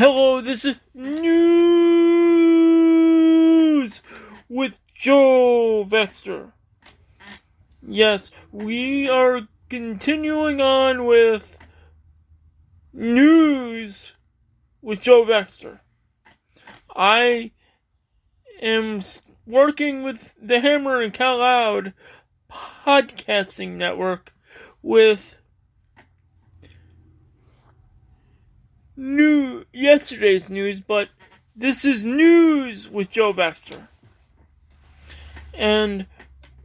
Hello, this is News with Joe Vexter. Yes, we are continuing on with News with Joe Vexter. I am working with the Hammer and Cal Loud podcasting network with yesterday's news, but this is News with Joe Baxter. And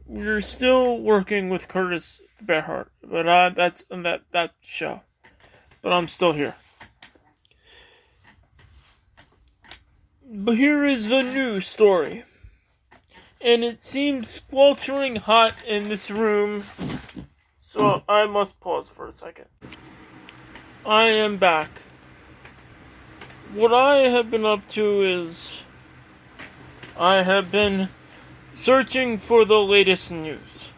we're still working with Curtis Bearhart, but that's that show. But I'm still here. But here is the news story. And it seems sweltering hot in this room, so I must pause for a second. I am back. What I have been up to is I have been searching for the latest news.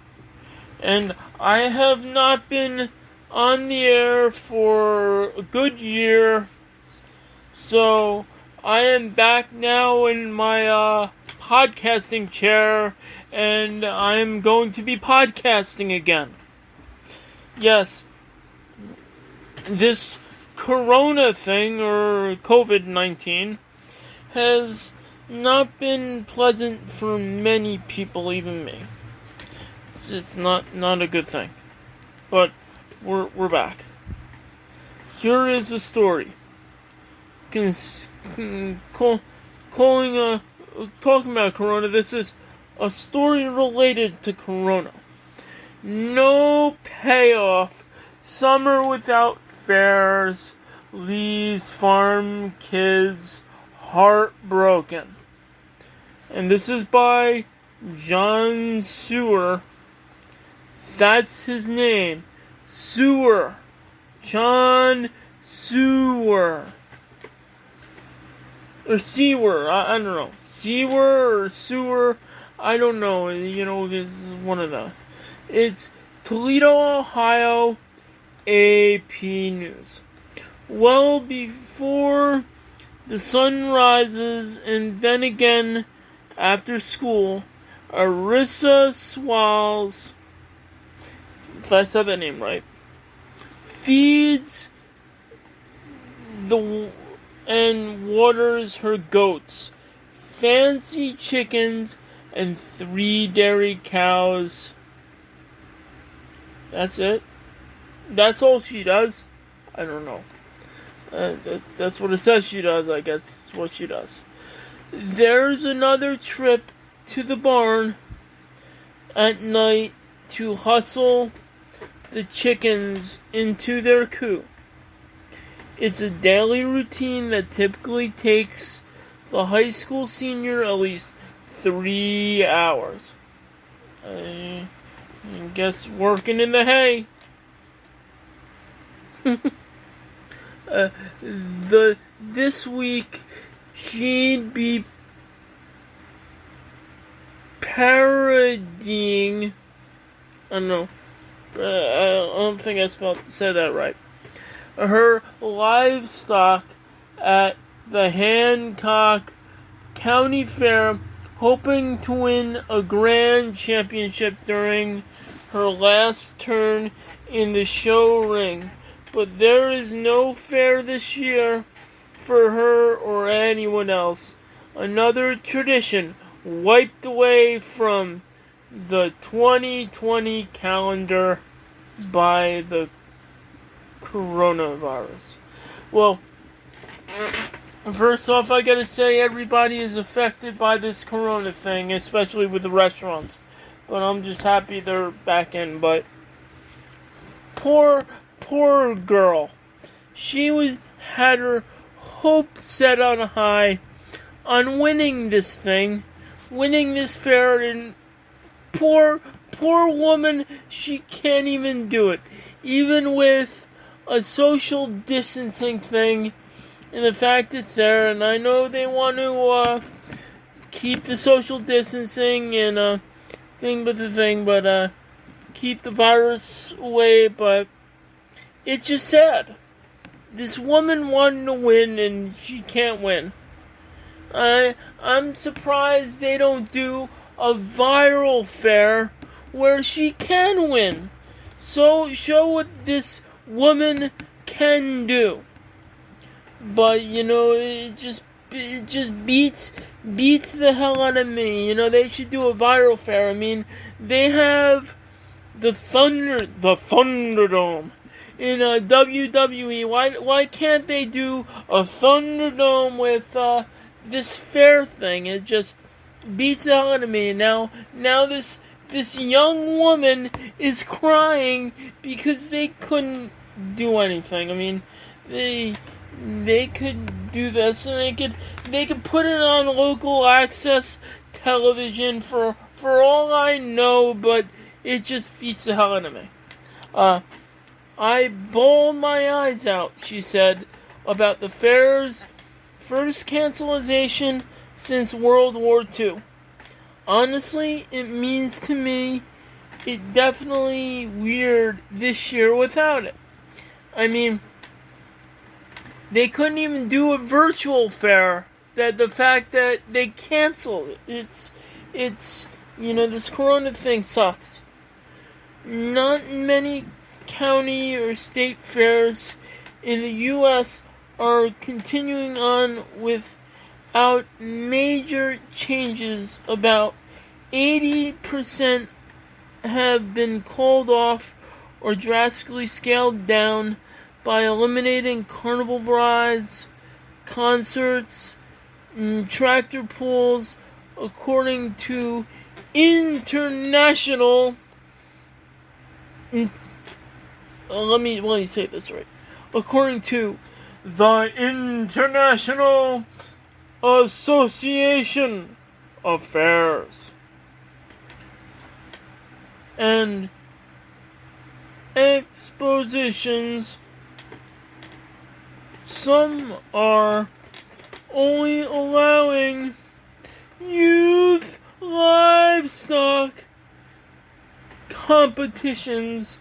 And I have not been on the air for a good year. So I am back now in my podcasting chair, and I'm going to be podcasting again. Yes, this Corona thing, or COVID-19, has not been pleasant for many people, even me. It's not a good thing. But we're back. Here is the story. Talking about Corona, this is a story related to Corona. No payoff. Summer without fairs leaves farm kids heartbroken. And this is by John Sewer. That's his name. Sewer. John Sewer. Or Sewer. I don't know. Sewer or Sewer. I don't know. It's one of those. It's Toledo, Ohio. AP News. Well before the sun rises, and then again after school, Arissa Swalls, if I said that name right, feeds and waters her goats, fancy chickens, and 3 dairy cows. That's it. That's all she does? I don't know. That's what it says she does, I guess. It's what she does. There's another trip to the barn at night to hustle the chickens into their coop. It's a daily routine that typically takes the high school senior at least 3 hours. I guess working in the hay. This week she'd be parodying. I don't know. I don't think I said that right. Her livestock at the Hancock County Fair, hoping to win a grand championship during her last turn in the show ring. But there is no fair this year for her or anyone else. Another tradition wiped away from the 2020 calendar by the coronavirus. Well, first off, I gotta say everybody is affected by this corona thing, especially with the restaurants. But I'm just happy they're back in. But poor girl. She had her hope set on high on winning this thing, winning this fair, and poor woman, she can't even do it. Even with a social distancing thing, and the fact it's there, and I know they want to keep the social distancing and but keep the virus away, but it's just sad. this woman wanted to win and she can't win. I'm surprised they don't do a viral fair where she can win. So show what this woman can do. But it just beats the hell out of me. They should do a viral fair. I mean, they have the Thunderdome in WWE. Why can't they do a Thunderdome with this fair thing? It just beats the hell out of me. Now this young woman is crying because they couldn't do anything. I mean, they could do this, and they could put it on local access television for all I know, but it just beats the hell out of me. I bawled my eyes out, she said, about the fair's first cancellation since World War II. Honestly, it means to me it definitely weird this year without it. I mean, they couldn't even do a virtual fair. That the fact that they canceled it, it's this corona thing sucks. Not many county or state fairs in the U.S. are continuing on without major changes. About 80% have been called off or drastically scaled down by eliminating carnival rides, concerts, and tractor pulls, according to international. Let me say this right. According to the International Association of Fairs and Expositions, some are only allowing youth livestock competitions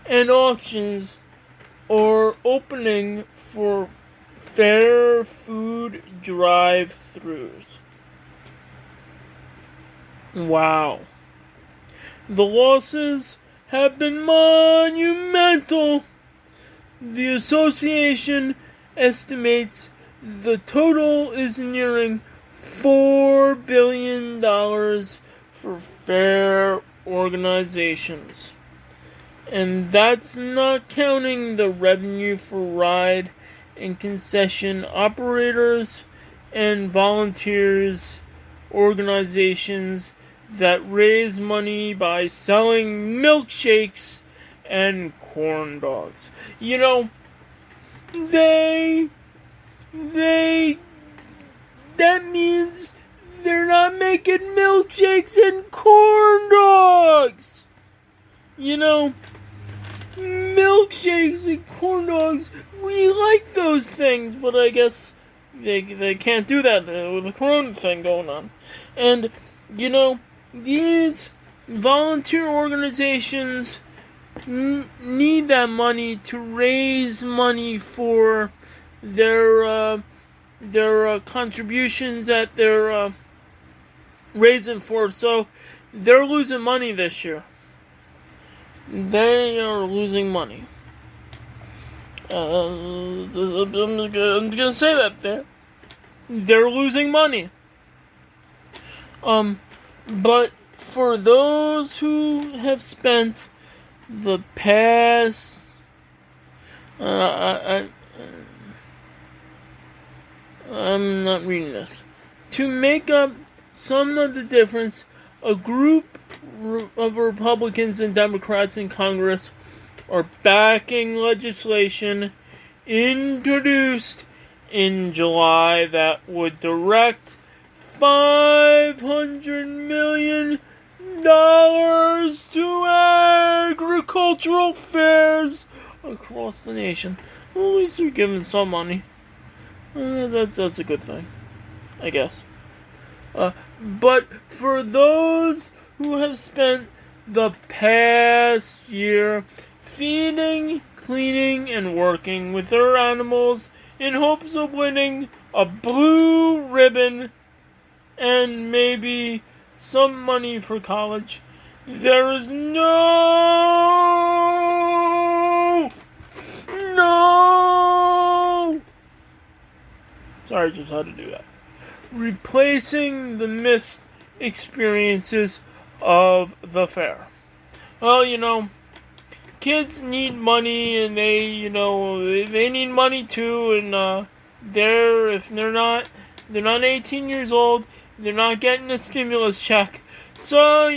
and auctions, or opening for fair food drive-thrus. Wow. The losses have been monumental. The association estimates the total is nearing $4 billion for fair organizations. And that's not counting the revenue for ride and concession operators and volunteers organizations that raise money by selling milkshakes and corn dogs. That means they're not making milkshakes and corn dogs. Milkshakes and corn dogs, we like those things, but I guess they can't do that with the corona thing going on. And, these volunteer organizations need that money to raise money for their contributions that they're raising for. So they're losing money this year. They are losing money. I'm gonna say that there. They're losing money. But for those who have spent the past, I'm not reading this. To make up some of the difference, a group of Republicans and Democrats in Congress are backing legislation introduced in July that would direct $500 million to agricultural fairs across the nation. Well, at least they're giving some money. That's a good thing, I guess. But for those who have spent the past year feeding, cleaning, and working with their animals in hopes of winning a blue ribbon and maybe some money for college. There is no. Sorry, I just had to do that. Replacing the missed experiences of the fair. Well, kids need money, and they need money too, and if they're not 18 years old, they're not getting a stimulus check, so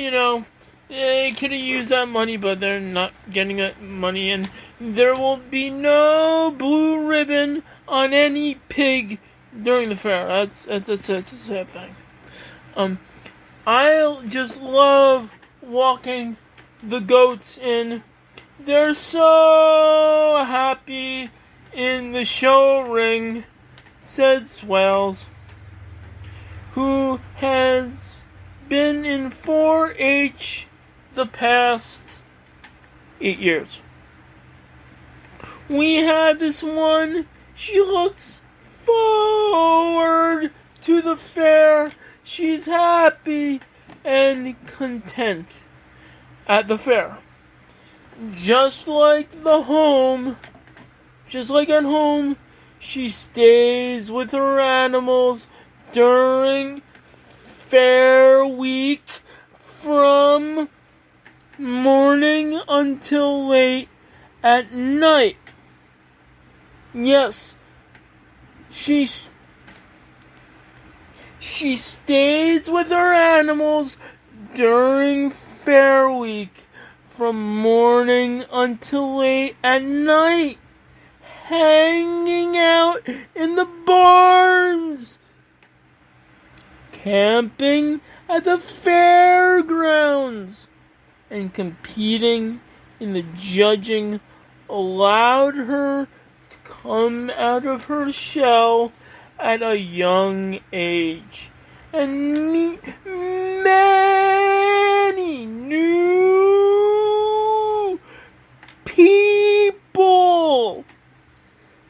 they could have used that money, but they're not getting that money, and there will be no blue ribbon on any pig during the fair. That's a sad thing. I just love walking the goats in. They're so happy in the show ring, said Swales, who has been in 4-H the past 8 years. We had this one. She looks forward to the fair. She's happy and content at the fair. Just like at home, she stays with her animals during fair week from morning until late at night. Yes, she stays with her animals during fair week from morning until late at night, hanging out in the barns, camping at the fairgrounds, and competing in the judging allowed her to come out of her shell at a young age and meet many new people,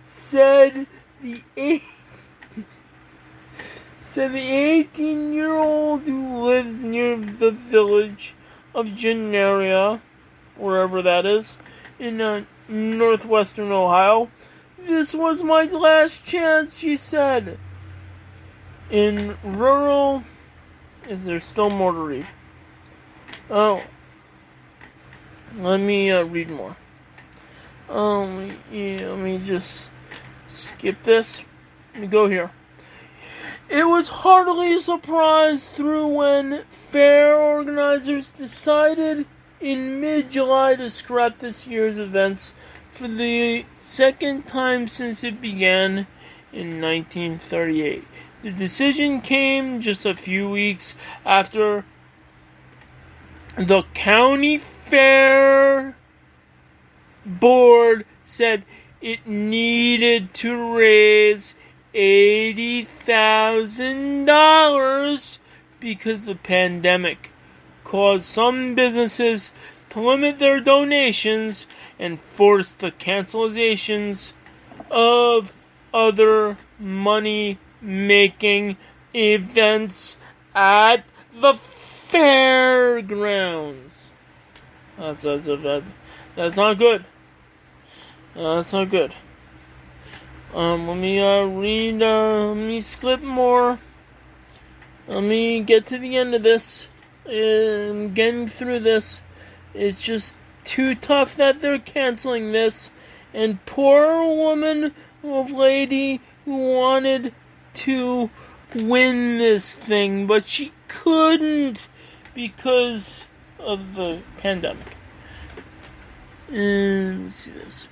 said the 18-year-old who lives near the village of Gennaria, wherever that is, in northwestern Ohio. This was my last chance, she said. In rural, is there still more to read? Oh, let me read more. Let me just skip this. Let me go here. It was hardly a surprise through when fair organizers decided in mid-July to scrap this year's events for the second time since it began in 1938. The decision came just a few weeks after the county fair board said it needed to raise $80,000 because the pandemic caused some businesses to limit their donations and force the cancelizations of other money-making events at the fairgrounds. That's not good. That's not good. Let me read, let me skip more. Let me get to the end of this. Getting through this. It's just too tough that they're canceling this. And poor woman of lady who wanted to win this thing, but she couldn't because of the pandemic. Let's see this.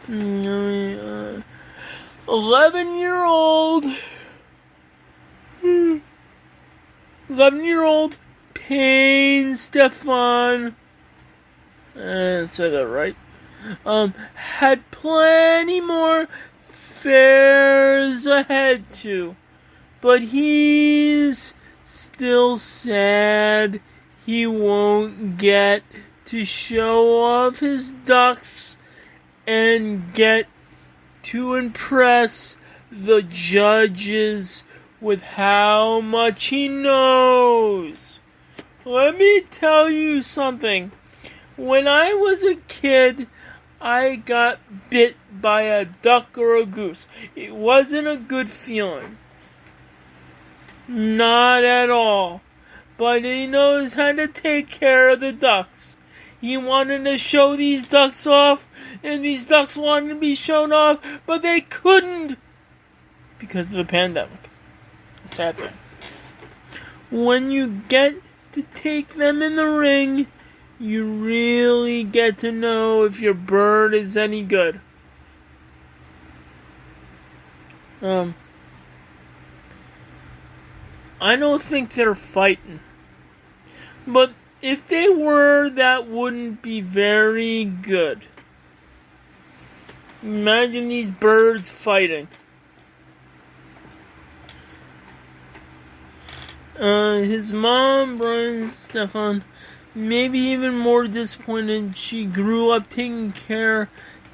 11-year-old Payne Stefan, say that right, had plenty more fairs ahead too, but he's still sad he won't get to show off his ducks and get to impress the judges with how much he knows. Let me tell you something. When I was a kid, I got bit by a duck or a goose. It wasn't a good feeling. Not at all. But he knows how to take care of the ducks. He wanted to show these ducks off, and these ducks wanted to be shown off, but they couldn't because of the pandemic. A sad thing. When you get to take them in the ring, you really get to know if your bird is any good. I don't think they're fighting. But if they were, that wouldn't be very good. Imagine these birds fighting. His mom, Brian Stefan, maybe even more disappointed. She grew up taking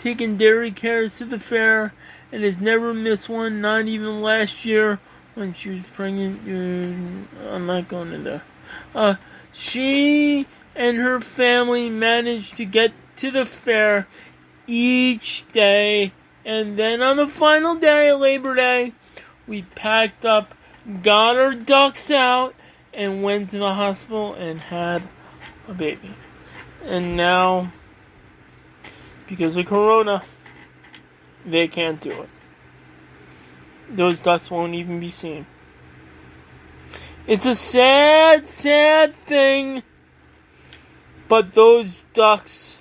dairy cares to the fair and has never missed one, not even last year when she was pregnant. I'm not going in there. She and her family managed to get to the fair each day, and then on the final day, Labor Day, we packed up, got our ducks out, and went to the hospital and had a baby. And now, because of Corona, they can't do it. Those ducks won't even be seen. It's a sad, sad thing, but those ducks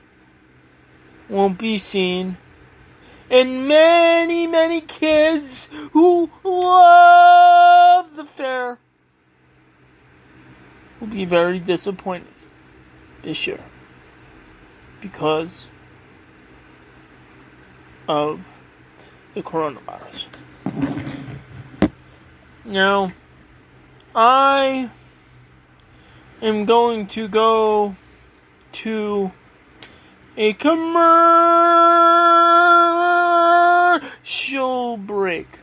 won't be seen. And many, many kids who love the fair will be very disappointed this year because of the coronavirus. Now, I am going to go to a commercial break.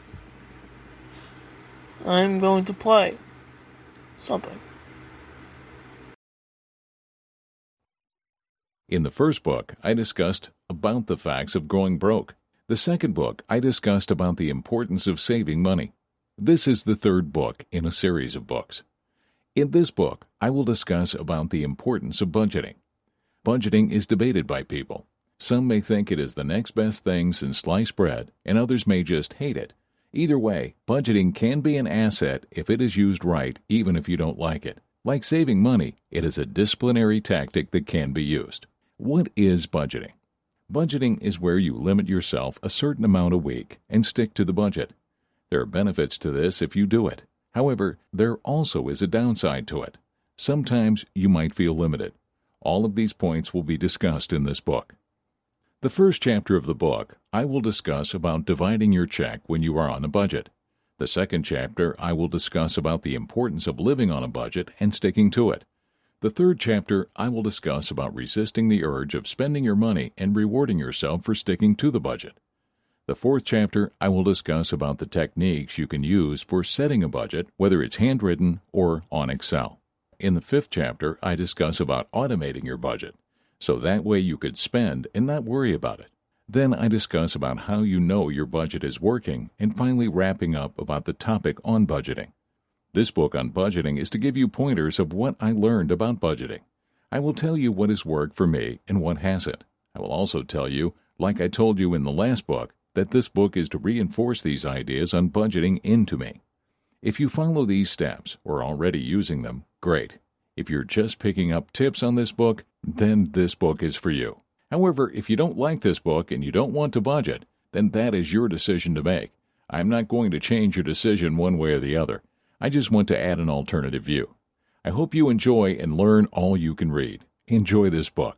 I'm going to play something. In the first book, I discussed about the facts of going broke. The second book, I discussed about the importance of saving money. This is the third book in a series of books. In this book, I will discuss about the importance of budgeting. Budgeting is debated by people. Some may think it is the next best thing since sliced bread, and others may just hate it. Either way, budgeting can be an asset if it is used right, even if you don't like it. Like saving money, it is a disciplinary tactic that can be used. What is budgeting? Budgeting is where you limit yourself a certain amount a week and stick to the budget. There are benefits to this if you do it. However, there also is a downside to it. Sometimes you might feel limited. All of these points will be discussed in this book. The first chapter of the book, I will discuss about dividing your check when you are on a budget. The second chapter, I will discuss about the importance of living on a budget and sticking to it. The third chapter, I will discuss about resisting the urge of spending your money and rewarding yourself for sticking to the budget. The fourth chapter, I will discuss about the techniques you can use for setting a budget, whether it's handwritten or on Excel. In the fifth chapter, I discuss about automating your budget, so that way you could spend and not worry about it. Then I discuss about how you know your budget is working, and finally wrapping up about the topic on budgeting. This book on budgeting is to give you pointers of what I learned about budgeting. I will tell you what has worked for me and what hasn't. I will also tell you, like I told you in the last book, that this book is to reinforce these ideas on budgeting into me. If you follow these steps or are already using them, great. If you're just picking up tips on this book, then this book is for you. However, if you don't like this book and you don't want to budget, then that is your decision to make. I'm not going to change your decision one way or the other. I just want to add an alternative view. I hope you enjoy and learn all you can read. Enjoy this book.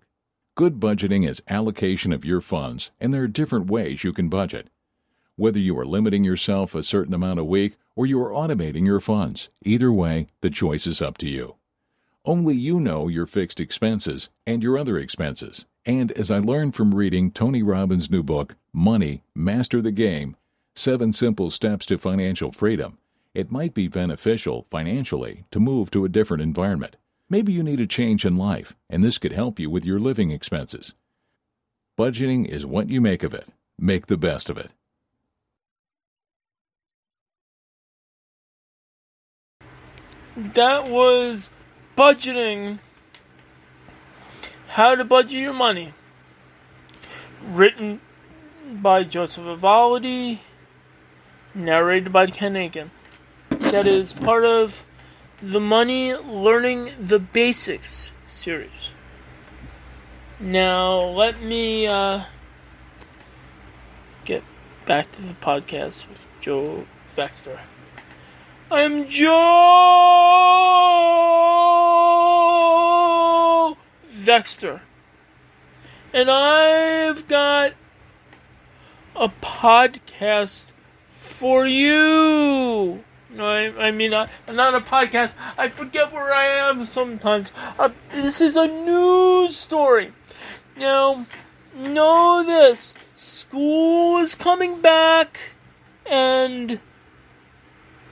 Good budgeting is allocation of your funds, and there are different ways you can budget. Whether you are limiting yourself a certain amount a week or you are automating your funds, either way, the choice is up to you. Only you know your fixed expenses and your other expenses. And as I learned from reading Tony Robbins' new book, Money, Master the Game, 7 Simple Steps to Financial Freedom, it might be beneficial financially to move to a different environment. Maybe you need a change in life, and this could help you with your living expenses. Budgeting is what you make of it. Make the best of it. That was budgeting. How to Budget Your Money. Written by Joseph Avaldi. Narrated by Ken Aiken. That is part of the Money Learning the Basics series. Now, let me get back to the podcast with Joe Vexter. I'm Joe Vexter. And I've got a podcast for you. No, I mean, not a podcast. I forget where I am sometimes. This is a news story. Now, know this. School is coming back, and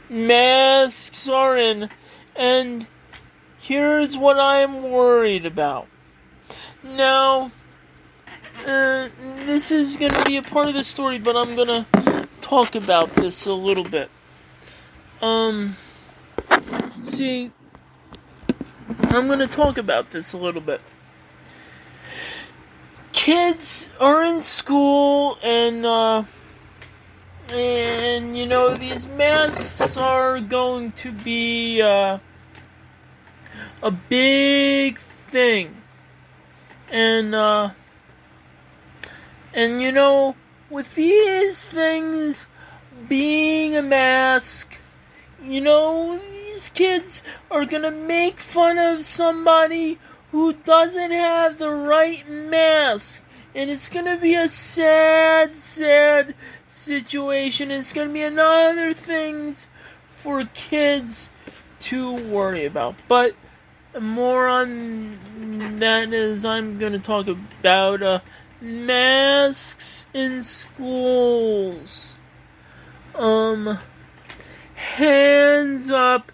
masks are in, and here's what I'm worried about. Now, this is going to be a part of the story, but I'm going to talk about this a little bit. See, I'm going to talk about this a little bit. Kids are in school, and you know, these masks are going to be a big thing. And you know, with these things being a mask, you know, these kids are gonna make fun of somebody who doesn't have the right mask. And it's gonna be a sad, sad situation. It's gonna be another things for kids to worry about. But more on that as I'm gonna talk about masks in schools. Hands up,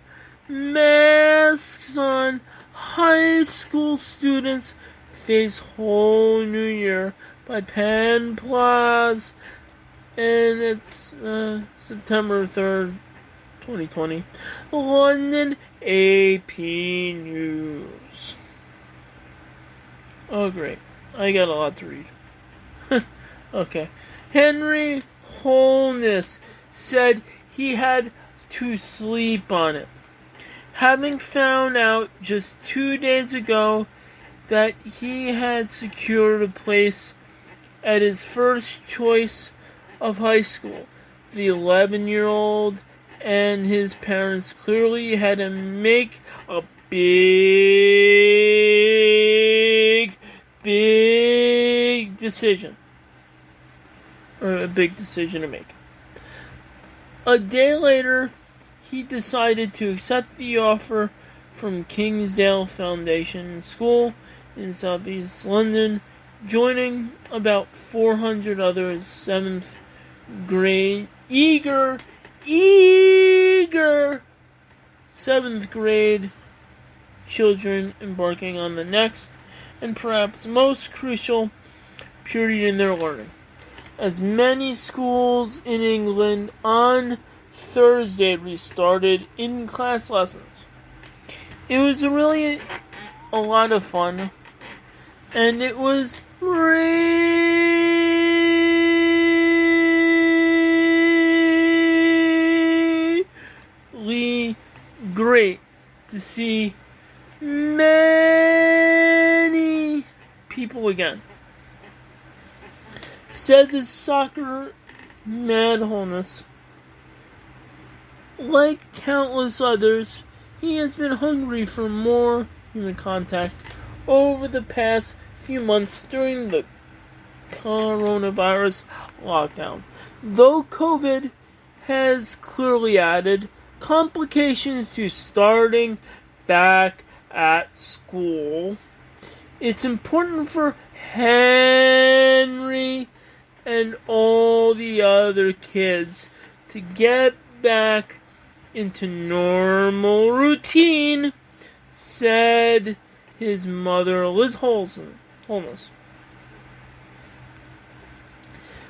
masks on. High school students face whole new year by Penn Plaza, and it's September 3rd, 2020. London AP News. Oh great, I got a lot to read. Okay. Henry Holness said he had to sleep on it, having found out just 2 days ago that he had secured a place at his first choice of high school. The 11-year-old and his parents clearly had to make a big decision. Or a big decision to make. A day later, he decided to accept the offer from Kingsdale Foundation School in southeast London, joining about 400 other 7th grade eager 7th grade children embarking on the next and perhaps most crucial period in their learning. As many schools in England on Thursday restarted in-class lessons. It was really a lot of fun, and it was really great to see many people again. Said the soccer mad Holness. Like countless others, he has been hungry for more human contact over the past few months during the coronavirus lockdown. Though COVID has clearly added complications to starting back at school, it's important for Henry and all the other kids to get back into normal routine, said his mother, Liz Holness.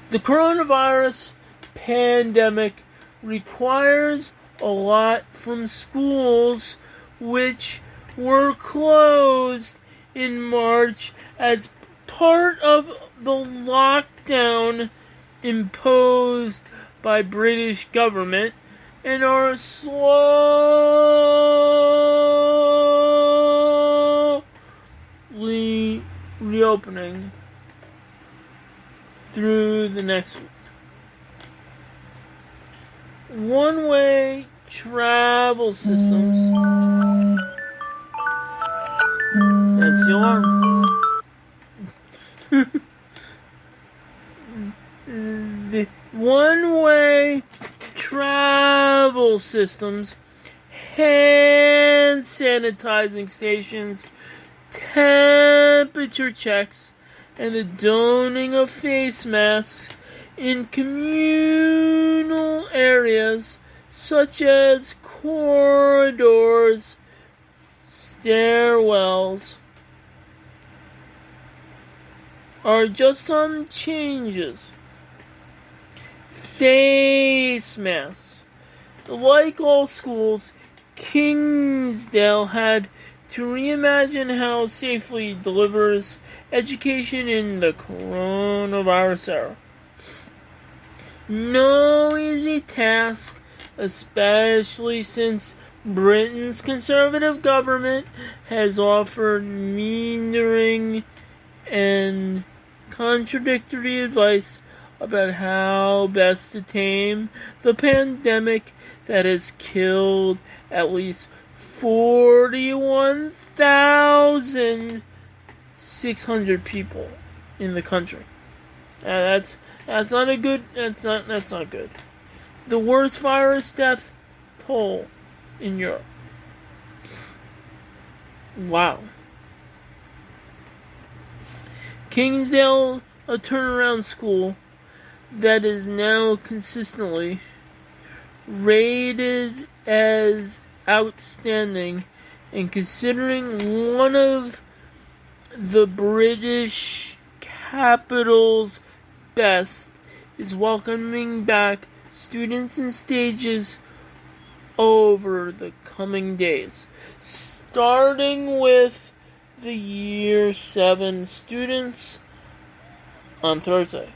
The coronavirus pandemic requires a lot from schools, which were closed in March as part of the lockdown imposed by British government, and are slowly reopening through the next week. One-way travel systems. That's the alarm. The one-way travel systems, hand sanitizing stations, temperature checks, and the donning of face masks in communal areas such as corridors, stairwells, are just some changes. Face masks. Like all schools, Kingsdale had to reimagine how safely delivers education in the coronavirus era. No easy task, especially since Britain's conservative government has offered meandering and contradictory advice about how best to tame the pandemic that has killed at least 41,600 people in the country. That's not good. That's not good. The worst virus death toll in Europe. Wow. Kingsdale, a turnaround school that is now consistently rated as outstanding and considering one of the British capital's best, is welcoming back students in stages over the coming days, starting with the Year 7 students on Thursday.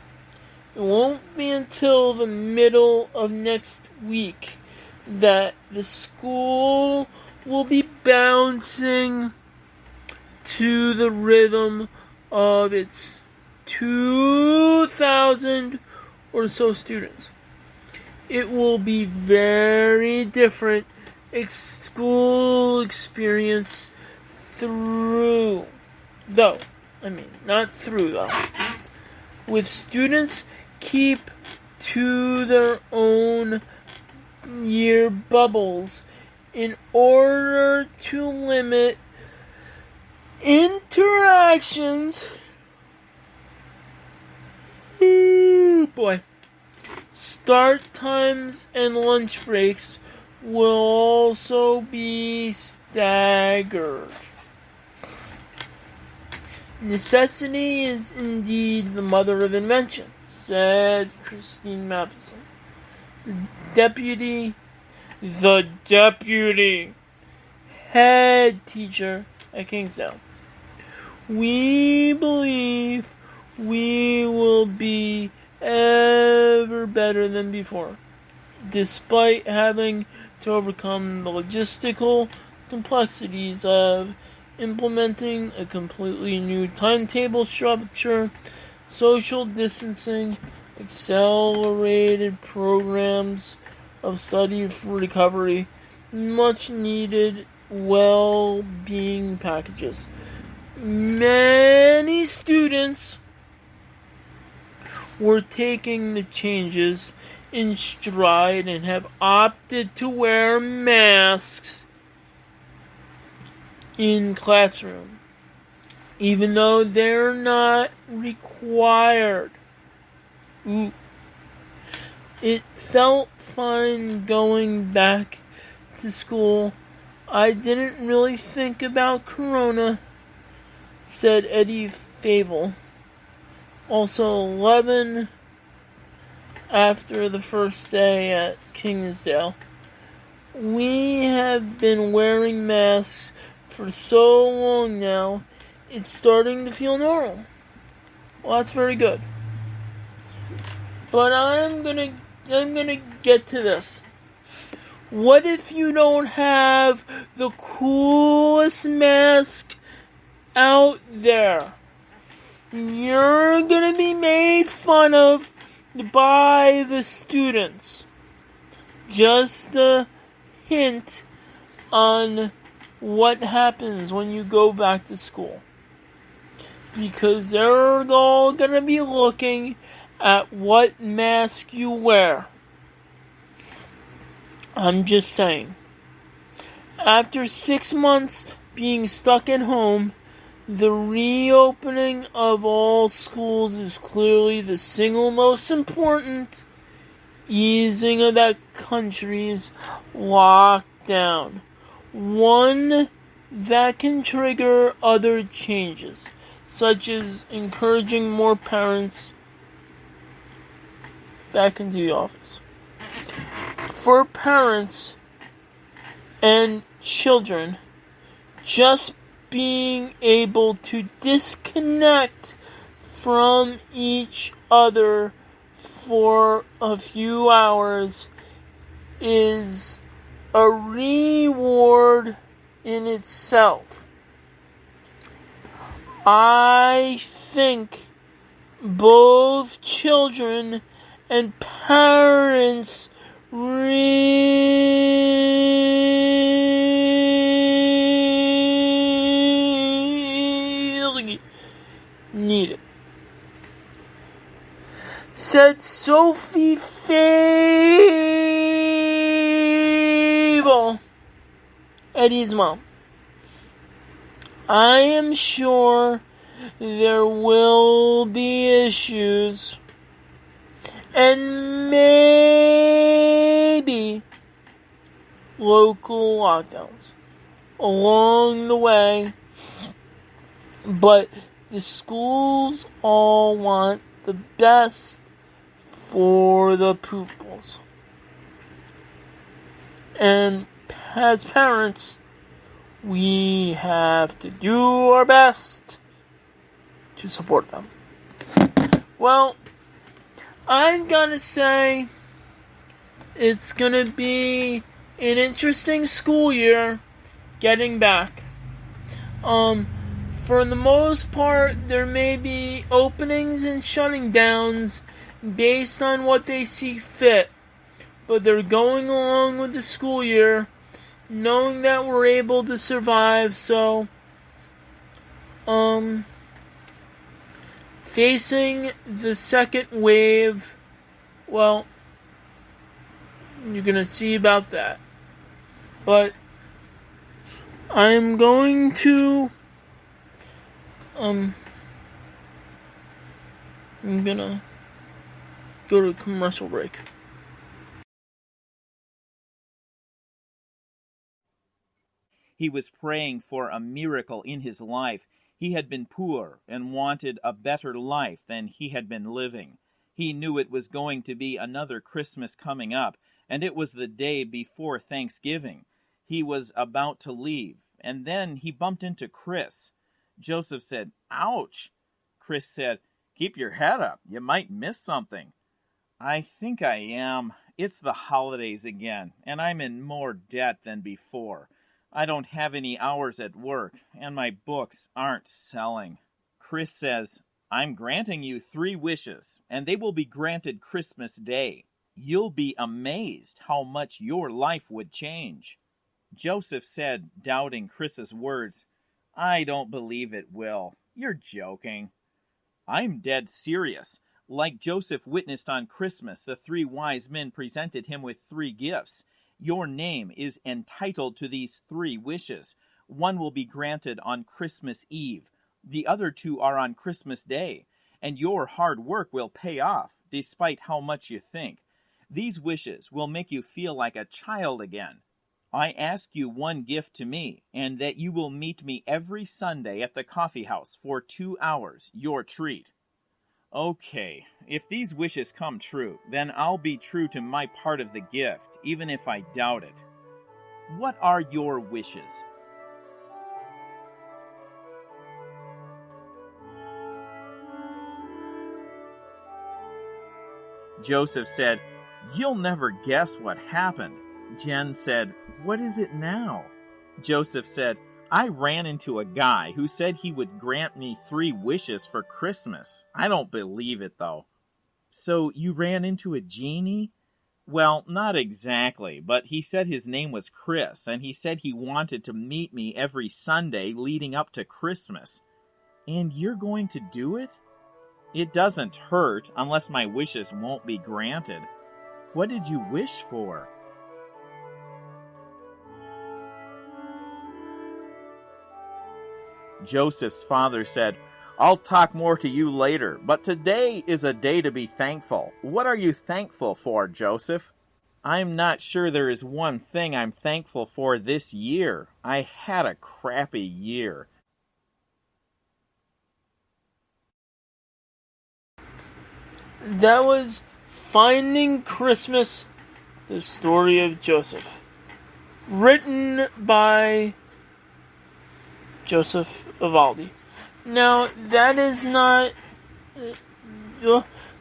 It won't be until the middle of next week that the school will be bouncing to the rhythm of its 2,000 or so students. It will be very different school experience with students keep to their own year bubbles in order to limit interactions. Ooh, boy. Start times and lunch breaks will also be staggered. Necessity is indeed the mother of invention, said Christine Matheson, the deputy head teacher at Kingsdale. We believe we will be ever better than before, despite having to overcome the logistical complexities of implementing a completely new timetable structure, social distancing, accelerated programs of study for recovery, much needed well-being packages. Many students were taking the changes in stride and have opted to wear masks in classroom, even though they're not required. Ooh. It felt fun going back to school. I didn't really think about Corona, said Eddie Fable. Also 11 after the first day at Kingsdale. We have been wearing masks for so long now, it's starting to feel normal. Well, that's very good. But I'm gonna get to this. What if you don't have the coolest mask out there? You're gonna be made fun of by the students. Just a hint on what happens when you go back to school. Because they're all gonna be looking at what mask you wear. I'm just saying. After 6 months being stuck at home, the reopening of all schools is clearly the single most important easing of that country's lockdown. One that can trigger other changes, such as encouraging more parents back into the office. For parents and children, just being able to disconnect from each other for a few hours is a reward in itself. I think both children and parents really need it, said Sophie Fable, Eddie's mom. I am sure there will be issues and maybe local lockdowns along the way, but the schools all want the best for the pupils. And as parents, we have to do our best to support them. Well, I've got to say, it's going to be an interesting school year getting back. For the most part, there may be openings and shutting downs based on what they see fit. But they're going along with the school year, knowing that we're able to survive, so, facing the second wave, well, you're gonna see about that. But I'm going to, I'm gonna go to a commercial break. He was praying for a miracle in his life. He had been poor and wanted a better life than he had been living. He knew it was going to be another Christmas coming up, and it was the day before Thanksgiving. He was about to leave, and then he bumped into Chris. Joseph said, "Ouch." Chris said, "Keep your head up. You might miss something." "I think I am. It's the holidays again, and I'm in more debt than before. I don't have any hours at work, and my books aren't selling." Chris says, "I'm granting you 3 wishes, and they will be granted Christmas Day. You'll be amazed how much your life would change." Joseph said, doubting Chris's words, "I don't believe it will. You're joking." "I'm dead serious. Like Joseph witnessed on Christmas, the 3 wise men presented him with 3 gifts. Your name is entitled to these 3 wishes. One will be granted on Christmas Eve. The other two are on Christmas Day. And your hard work will pay off, despite how much you think. These wishes will make you feel like a child again. I ask you one gift to me, and that you will meet me every Sunday at the coffee house for 2 hours, your treat. Okay, if these wishes come true, then I'll be true to my part of the gift, even if I doubt it. What are your wishes? Joseph said, "You'll never guess what happened." Jen said, "What is it now?" Joseph said, "I ran into a guy who said he would grant me 3 wishes for Christmas. I don't believe it, though." "So you ran into a genie?" "Well, not exactly, but he said his name was Chris, and he said he wanted to meet me every Sunday leading up to Christmas." "And you're going to do it?" "It doesn't hurt, unless my wishes won't be granted." "What did you wish for?" Joseph's father said, "I'll talk more to you later, but today is a day to be thankful. What are you thankful for, Joseph?" "I'm not sure there is one thing I'm thankful for this year. I had a crappy year." That was Finding Christmas, the story of Joseph. Written by Joseph Vivaldi. Now, that is not...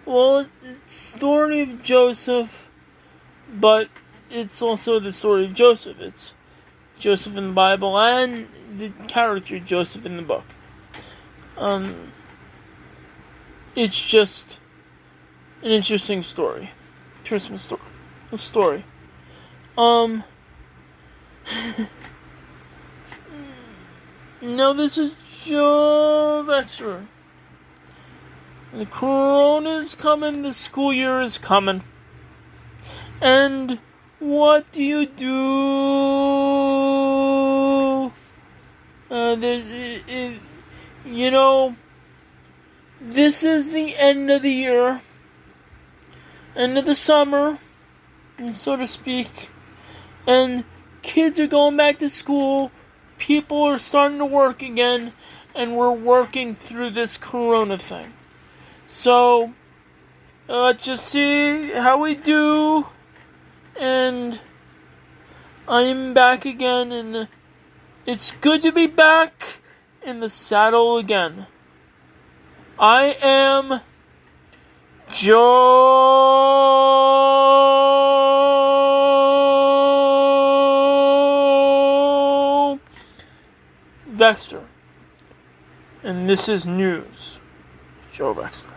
well, it's story of Joseph, but it's also the story of Joseph. It's Joseph in the Bible and the character Joseph in the book. It's just an interesting story. Christmas story. A story. Now this is Joe Vexter. The Corona's coming, the school year is coming. And what do? This is the end of the year. End of the summer, so to speak. And kids are going back to school. People are starting to work again, and we're working through this Corona thing. So, let's just see how we do. And I'm back again, and it's good to be back in the saddle again. I am Joe Vexter. And this is news. Joe Vexter.